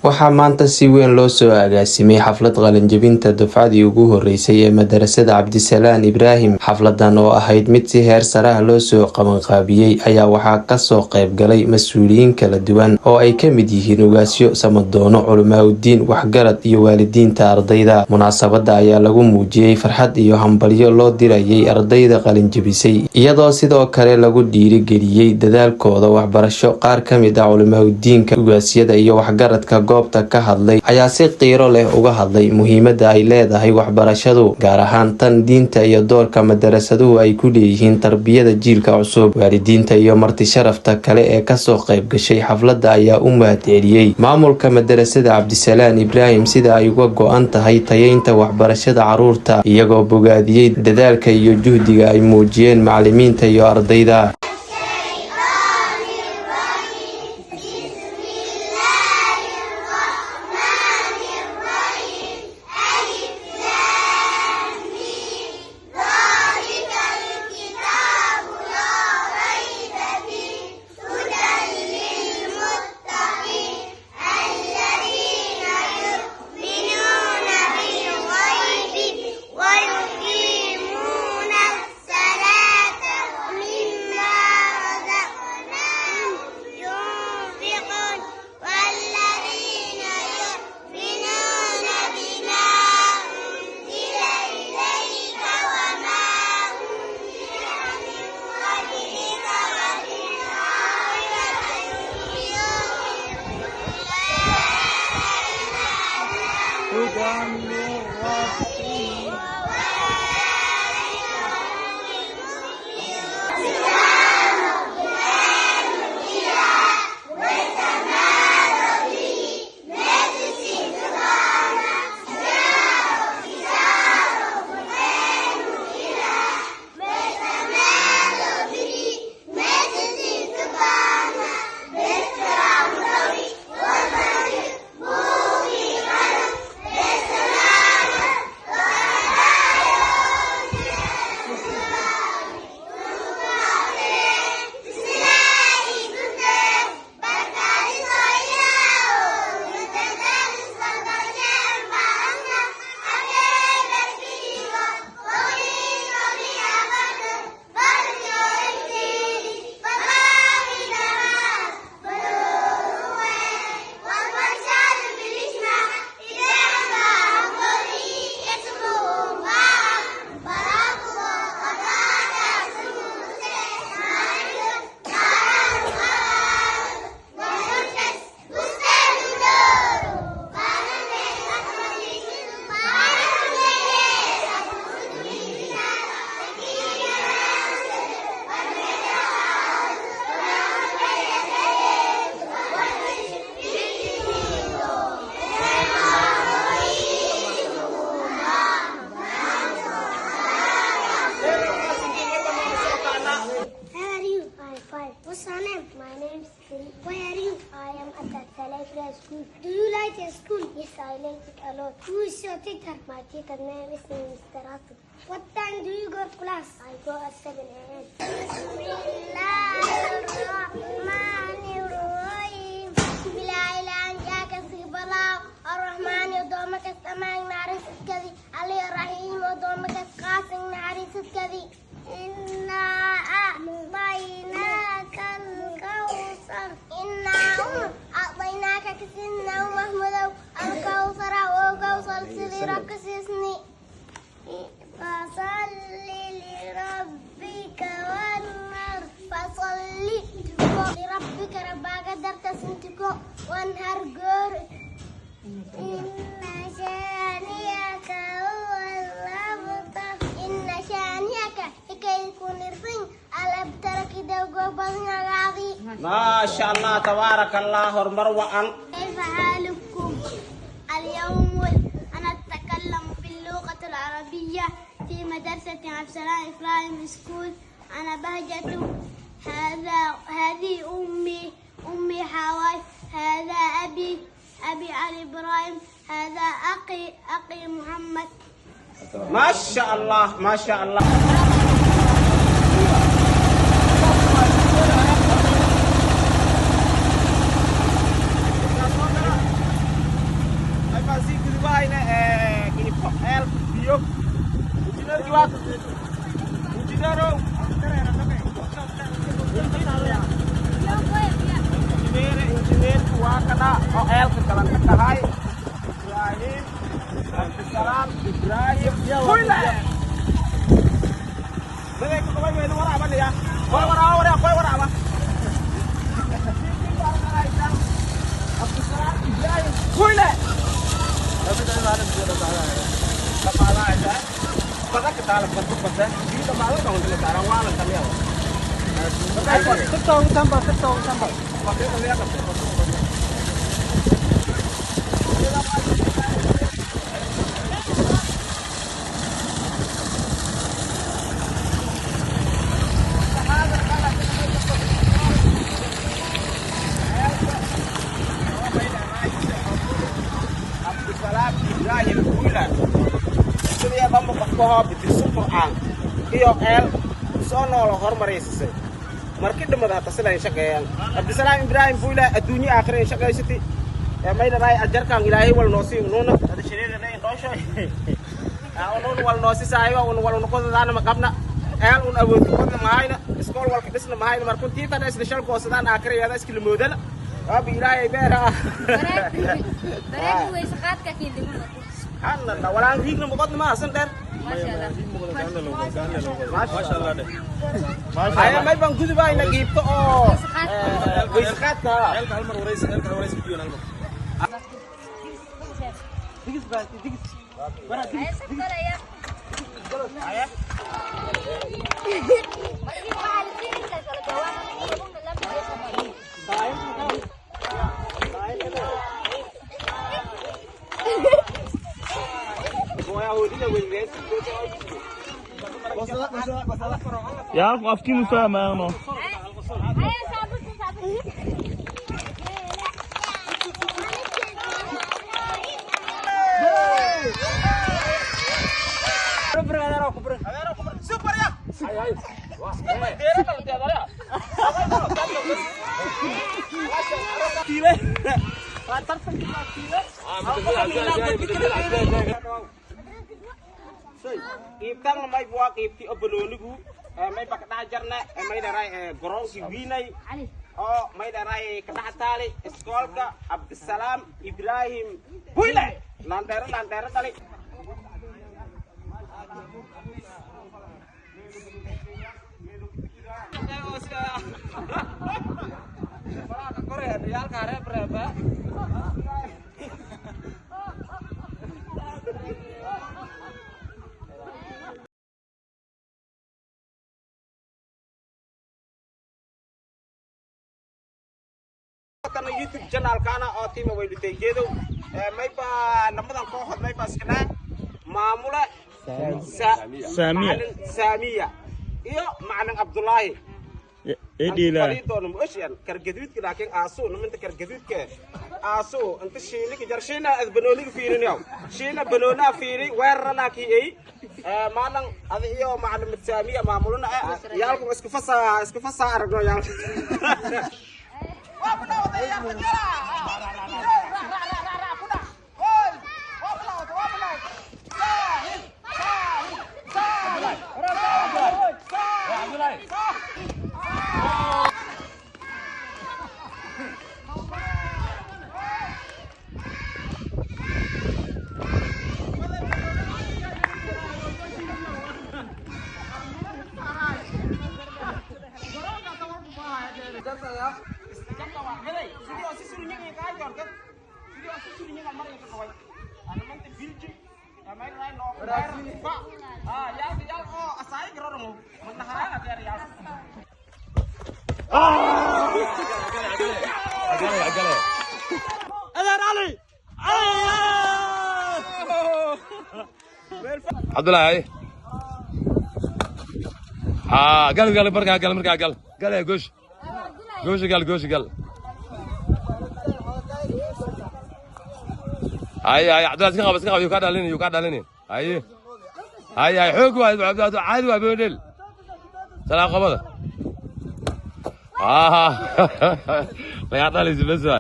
waxaa maanta si weyn loo soo agaasimay xaflad qalinjebinta dufcadii ugu horeysay ee madarasada Cabdisalaan Ibraahim. xafladan oo ahayd mid si heer sare ah loo soo qabanqaabiyay ayaa waxaa kasoo qayb galay mas'uuliyiin kala duwan oo ay ka mid yihiin ugaasyo, samadoono, culimaaddin, waxgarad iyo waalidiinta ardayda. munaasabada ayaa lagu muujiyay farxad iyo hambalyo loo dirayay ardayda qalinjebisay, iyadoo sidoo kale lagu dhiirigeliyay dadaalkooda waxbarasho. qaar ka mid ah culimaaddinka, ugaasyada iyo waxgaradka goobta ka hadlay ayaa si qiiro leh uga hadlay muhiimada ay leedahay waxbarashadu, gaar ahaan tan diinta iyo doorka madarasaduhu ay ku leeyihiin tarbiyada jiilka cusub. waalidiinta iyo marti sharafta kale ee kasoo qayb gashay xaflada ayaa u mahadceliyay maamulka madarasada Cabdisalaan Ibraahim sida ay uga go'an tahay tayeynta waxbarashada caruurta, iyagoo bogaadiyay dadaalka iyo juhdiga ay muujiyeen macallimiinta iyo ardayda. What's your name? My name is Phil. Where are you? I am at the Salafia school. Do you like your school? Yes, I like it a lot. Who is your teacher? My teacher name is Mr. Rafi. What time do you go to class? I go at 7 a.m. Bismillahirrahmanirrahim. Bila ilan jaka sibala ar-Rahman yodoma kastamang naris kadi Ali Rahim yodoma kaskasing naris kadi inna a'tainaka al-kawthar inna a'tainaka kasinna mahmuda al-kawthar wa kawthar sidraka sisni fasalli li rabbika wanhar fasalli li rabbika rabbaka darta sintiko wanhar gur inna shaniyaka huwal-abtar inna shaniyaka ikayikun irfin al-abtar kida gobanya gadi ما شاء الله تبارك الله ومروعا. كيف حالكم اليوم؟ أنا أتكلم باللغة العربية في مدرسة عبدالسلام إبراهيم سكول. أنا بهجة. هذه أمي حواي. هذا أبي علي إبراهيم. هذا أخي محمد. ما شاء الله ما شاء الله. هاينا كيف ألف بيوم إنجنير جوات إنجنيرو إنجنير وكذا ألف كلام كهاي إبراهيم عبد السلام إبراهيم كله بقى كل ما ينور عمل يا كل ورا ما عبد السلام إبراهيم كله tapi dari mana bisa datang? Kepala aja. Maka kita lakukan proses. Di kepala kalau kita cara walau kami ya. Ketong sambal. Pakai lihat apa? Ibrahim Bulan itu dia bambu kokoh bitir Quran iyo el sono lo hormarisay markii dhamada hata sila shaqeeyaan Abdisalam Ibrahim Bulan adduunyo aakhireen shaqeysati mayna raay ajarkan ilaahay wal noosi noona hada shiriirnay doosho noon wal noosi saayo wal noqodana ma qabna el un awood qodna maayna iskool walka dhisna maayna markuu tiitan isla shal goosadaan aakhiriyada iskil moodala abi ilaahay beera dareen way saqaadka kiidimo أنا ولا عندي مقدمة ما أصلا ما شاء الله ما شاء الله أنا ما يبان كذي باي نجيب تو ويسقط كا الكلمة ورئيس بيجون المر دقيس برا دقيس يا أخو أفتي مسامة يا أخو سوبر يا iibtan may buwak iibti obolonigu may bakdhajarna may dharay garoonki wiinay oo may dharay kadhaxtaali iskoolka Abdisalam Ibrahim Buyle landheero dali kana YouTube channel kana oo tiima way dhigaydo may ba namadan kooxood may baaskana maamula Saamiya iyo macalin Abdullaahi إديلا doon muushan kargaduudka laakiin aaso nimanka kargaduudka aaso inta shiiligi jarshina adbanooliga fiirinayo shiina banoona fiiri weerar laakiin ay maalan adiyo macalin Saamiya maamulna yaalku isku fasaa aragno yaal عبد الله قال بركة قال يا جوش قال هاي عبد الله اسكغب يقعد عليني هاي حوق عبد الله عادي وابودل سلام قبضه لا يعطى لي بس